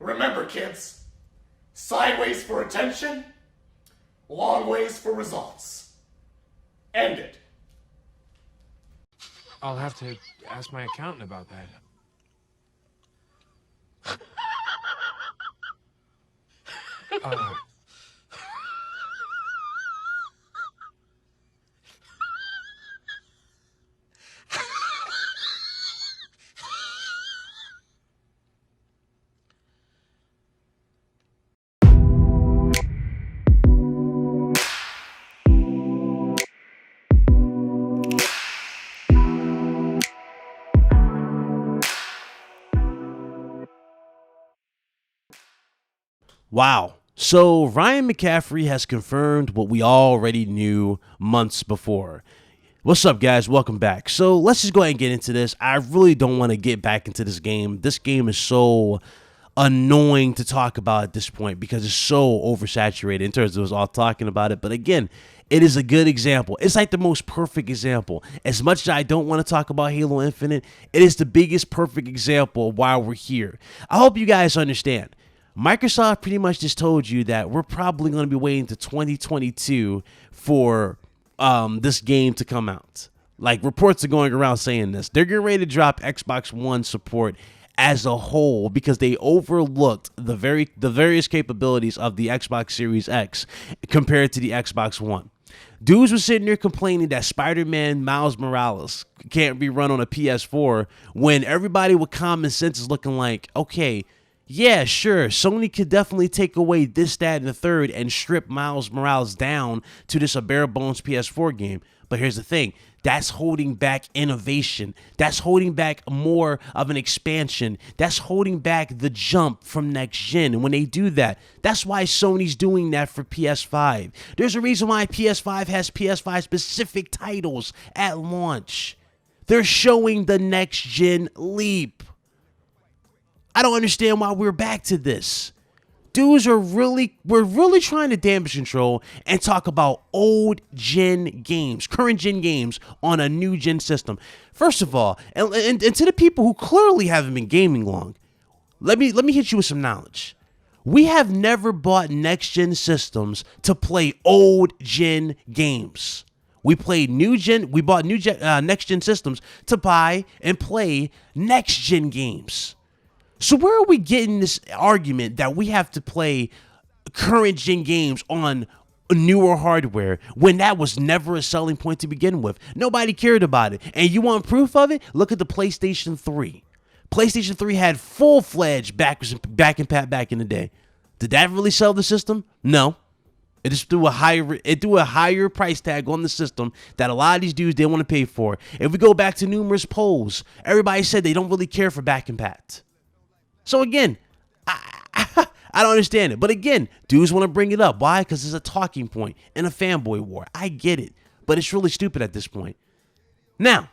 Remember, kids, sideways for attention, long ways for results. End it. I'll have to ask my accountant about that. Wow. So Ryan McCaffrey has confirmed what we already knew months before. What's up, guys? Welcome back. So let's just go ahead and get into this. I really don't want to get back into this game. This game is so annoying to talk about at this point because it's so oversaturated in terms of us all talking about it. But again, it is a good example. It's like the most perfect example. As much as I don't want to talk about Halo Infinite, it is the biggest perfect example of why we're here. I hope you guys understand. Microsoft pretty much just told you that we're probably going to be waiting to 2022 for this game to come out. Like, reports are going around saying this. They're getting ready to drop Xbox One support as a whole because they overlooked the various capabilities of the Xbox Series X compared to the Xbox One. Dudes were sitting there complaining that Spider-Man Miles Morales can't be run on a PS4 when everybody with common sense is looking like, okay, yeah, sure, Sony could definitely take away this, that, and the third and strip Miles Morales down to just a bare-bones PS4 game. But here's the thing. That's holding back innovation. That's holding back more of an expansion. That's holding back the jump from next gen. And when they do that, that's why Sony's doing that for PS5. There's a reason why PS5 has PS5-specific titles at launch. They're showing the next gen leap. I don't understand why we're back to this. Dudes we're really trying to damage control and talk about old gen games, current gen games on a new gen system. First of all, and to the people who clearly haven't been gaming long, let me hit you with some knowledge. We have never bought next gen systems to play old gen games. We bought next gen systems to buy and play next gen games. So where are we getting this argument that we have to play current gen games on newer hardware when that was never a selling point to begin with? Nobody cared about it. And you want proof of it? Look at the PlayStation 3. PlayStation 3 had full-fledged back and pat back in the day. Did that really sell the system? No. It just threw a higher price tag on the system that a lot of these dudes didn't want to pay for. If we go back to numerous polls, everybody said they don't really care for back and pat. So again, I don't understand it. But again, dudes want to bring it up. Why? Because it's a talking point in a fanboy war. I get it. But it's really stupid at this point. Now,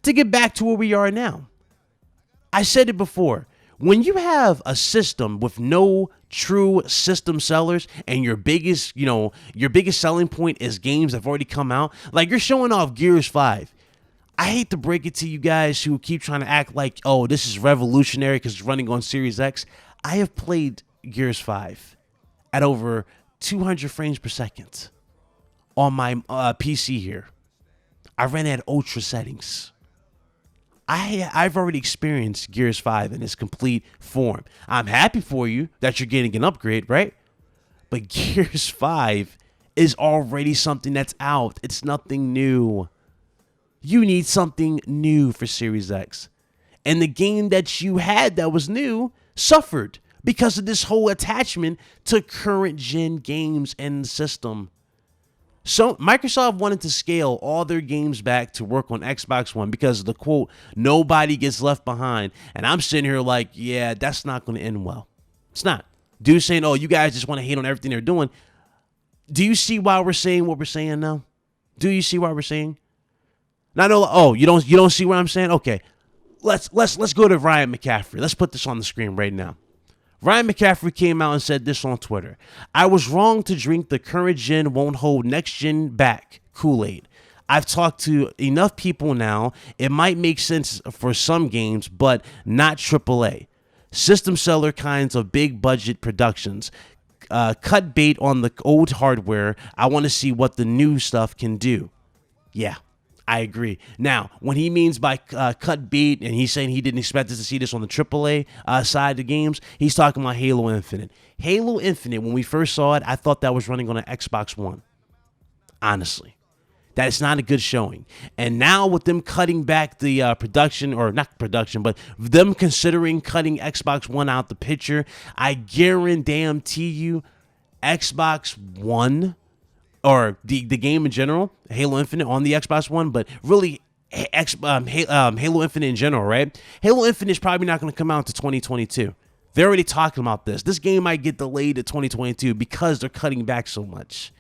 to get back to where we are now. I said it before. When you have a system with no true system sellers and your biggest selling point is games that have already come out, like you're showing off Gears 5. I hate to break it to you guys who keep trying to act like, oh, this is revolutionary because it's running on Series X. I have played Gears 5 at over 200 frames per second on my PC here. I ran at ultra settings. I've already experienced Gears 5 in its complete form. I'm happy for you that you're getting an upgrade, right? But Gears 5 is already something that's out. It's nothing new. You need something new for Series X. And the game that you had that was new suffered because of this whole attachment to current gen games and the system. So Microsoft wanted to scale all their games back to work on Xbox One because of the quote, nobody gets left behind. And I'm sitting here like, yeah, that's not going to end well. It's not. Dudes saying, oh, you guys just want to hate on everything they're doing. Do you see why we're saying what we're saying now? Do you see why we're saying? Not only, oh, you don't see what I'm saying? Okay, let's go to Ryan McCaffrey. Let's put this on the screen right now. Ryan McCaffrey came out and said this on Twitter. I was wrong to drink the current gen won't hold next gen back Kool-Aid. I've talked to enough people now. It might make sense for some games, but not AAA. system seller kinds of big budget productions. Cut bait on the old hardware. I want to see what the new stuff can do. Yeah, I agree. Now, when he means by cut bait, and he's saying he didn't expect us to see this on the AAA side of the games, he's talking about Halo Infinite. Halo Infinite, when we first saw it, I thought that was running on an Xbox One. Honestly. That it's not a good showing. And now with them cutting back the production, or not production, but them considering cutting Xbox One out the picture, I guarantee you Xbox One, or the game in general, Halo Infinite on the Xbox One, but really Halo Infinite in general, right? Halo Infinite is probably not going to come out until 2022. They're already talking about this. This game might get delayed to 2022 because they're cutting back so much.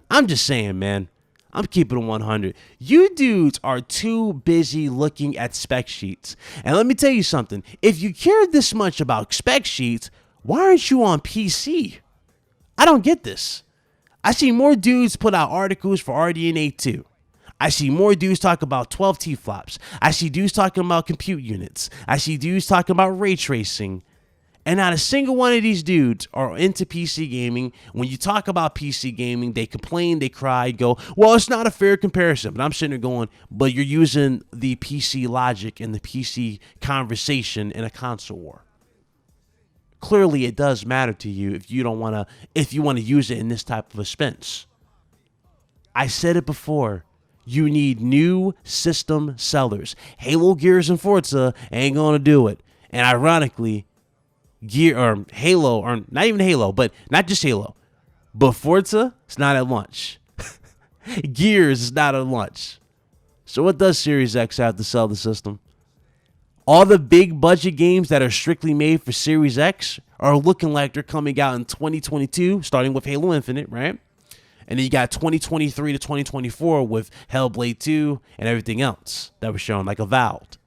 I'm just saying, man. I'm keeping it 100. You dudes are too busy looking at spec sheets. And let me tell you something. If you care this much about spec sheets, why aren't you on PC? I don't get this. I see more dudes put out articles for RDNA 2. I see more dudes talk about 12 T-flops. I see dudes talking about compute units. I see dudes talking about ray tracing. And not a single one of these dudes are into PC gaming. When you talk about PC gaming, they complain, they cry, go, well, it's not a fair comparison. But I'm sitting there going, but you're using the PC logic and the PC conversation in a console war. Clearly, it does matter to you if you want to use it in this type of a sense. I said it before. You need new system sellers. Halo, Gears, and Forza ain't going to do it. And ironically, Halo, or not even Halo, but not just Halo, but Forza, it's not at launch. Gears is not at launch. So what does Series X have to sell the system? All the big budget games that are strictly made for Series X are looking like they're coming out in 2022, starting with Halo Infinite, right? And then you got 2023 to 2024 with Hellblade 2 and everything else that was shown, like Avowed.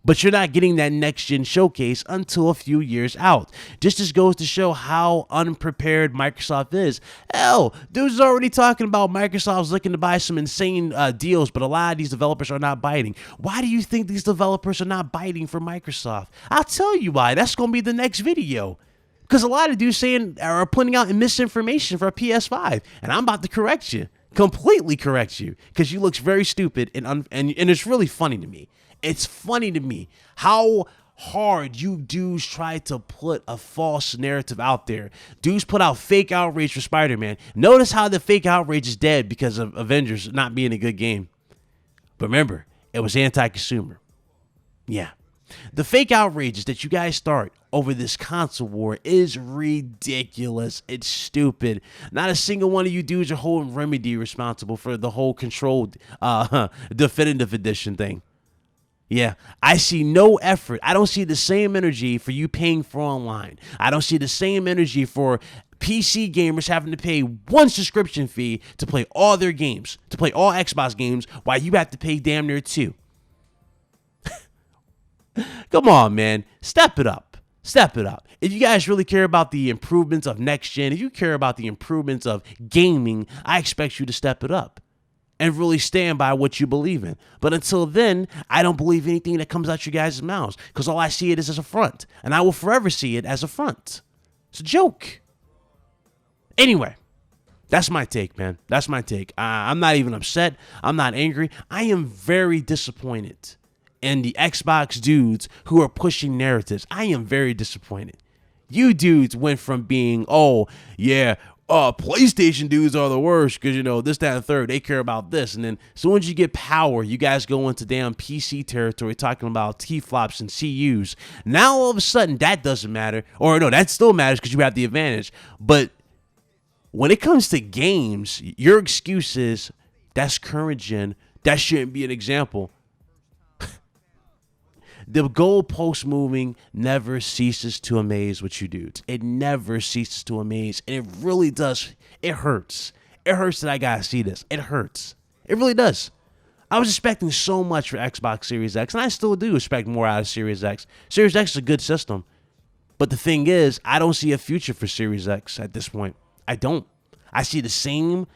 But you're not getting that next-gen showcase until a few years out. Just goes to show how unprepared Microsoft is. Hell, dudes are already talking about Microsoft's looking to buy some insane deals, but a lot of these developers are not biting. Why do you think these developers are not biting for Microsoft? I'll tell you why. That's going to be the next video. Because a lot of dudes are putting out misinformation for a PS5. And I'm about to correct you. Completely correct you. Because you look very stupid, and it's really funny to me. It's funny to me how hard you dudes try to put a false narrative out there. Dudes put out fake outrage for Spider-Man. Notice how the fake outrage is dead because of Avengers not being a good game. But remember, it was anti-consumer. Yeah. The fake outrages that you guys start over this console war is ridiculous. It's stupid. Not a single one of you dudes are holding Remedy responsible for the whole controlled definitive edition thing. Yeah, I see no effort. I don't see the same energy for you paying for online. I don't see the same energy for PC gamers having to pay one subscription fee to play all their games, to play all Xbox games, while you have to pay damn near two. Come on, man. Step it up. Step it up. If you guys really care about the improvements of next gen, if you care about the improvements of gaming, I expect you to step it up and really stand by what you believe in. But until then, I don't believe anything that comes out your guys' mouths, because all I see it is as a front, and I will forever see it as a front. It's a joke. Anyway, that's my take, man. That's my take. I'm not even upset. I'm not angry. I am very disappointed in the Xbox dudes who are pushing narratives. I am very disappointed. You dudes went from being, oh, yeah, PlayStation dudes are the worst because, this, that, and third. They care about this. And then as soon as you get power, you guys go into damn PC territory talking about T-flops and CUs. Now, all of a sudden, that doesn't matter. Or, no, that still matters because you have the advantage. But when it comes to games, your excuse is, that's current gen. That shouldn't be an example. The goalpost moving never ceases to amaze with you dudes. It never ceases to amaze. And it really does. It hurts. It hurts that I gotta see this. It hurts. It really does. I was expecting so much for Xbox Series X, and I still do expect more out of Series X. Series X is a good system. But the thing is, I don't see a future for Series X at this point. I don't. I see the same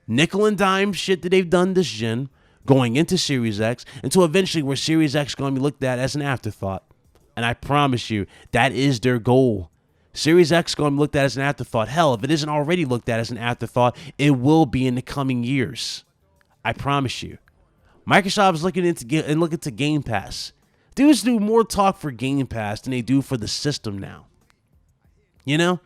nickel and dime shit that they've done this gen going into Series X, until eventually where Series X is going to be looked at as an afterthought. And I promise you, that is their goal. Series X is going to be looked at as an afterthought. Hell, if it isn't already looked at as an afterthought, it will be in the coming years. I promise you. Microsoft is looking into Game Pass. Dudes do more talk for Game Pass than they do for the system now. You know?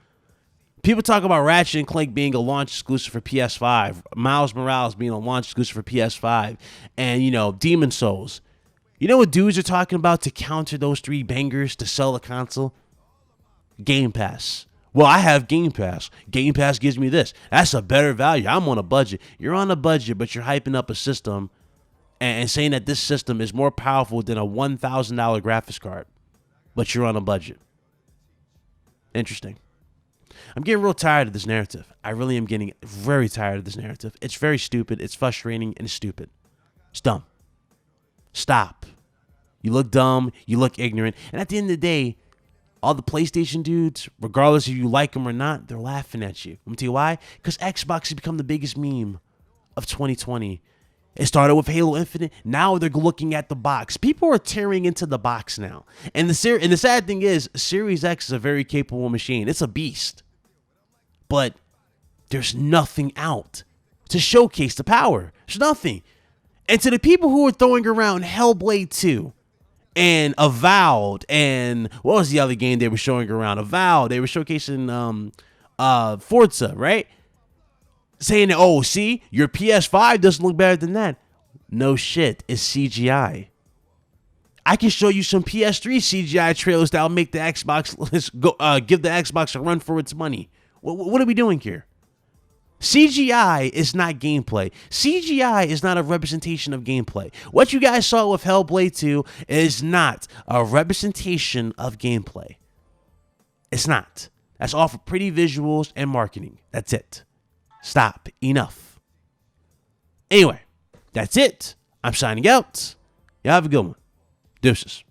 People talk about Ratchet and Clank being a launch exclusive for PS5, Miles Morales being a launch exclusive for PS5, and, you know, Demon Souls. You know what dudes are talking about to counter those three bangers to sell a console? Game Pass. Well, I have Game Pass. Game Pass gives me this. That's a better value. I'm on a budget. You're on a budget, but you're hyping up a system and saying that this system is more powerful than a $1,000 graphics card, but you're on a budget. Interesting. I'm getting real tired of this narrative. I really am getting very tired of this narrative. It's very stupid. It's frustrating and it's stupid. It's dumb. Stop. You look dumb. You look ignorant. And at the end of the day, all the PlayStation dudes, regardless if you like them or not, they're laughing at you. Let me tell you why. Because Xbox has become the biggest meme of 2020. It started with Halo Infinite. Now they're looking at the box. People are tearing into the box now. And the sad thing is, Series X is a very capable machine. It's a beast. But there's nothing out to showcase the power. There's nothing. And to the people who are throwing around Hellblade 2 and Avowed and what was the other game they were showing around? Avowed. They were showcasing Forza, right? Saying that, oh, see, your PS5 doesn't look better than that. No shit, it's CGI. I can show you some PS3 CGI trailers that'll make the Xbox give the Xbox a run for its money. What are we doing here? CGI is not gameplay. CGI is not a representation of gameplay. What you guys saw with Hellblade 2 is not a representation of gameplay. It's not. That's all for pretty visuals and marketing. That's it. Stop. Enough. Anyway, that's it. I'm signing out. Y'all have a good one. Deuces.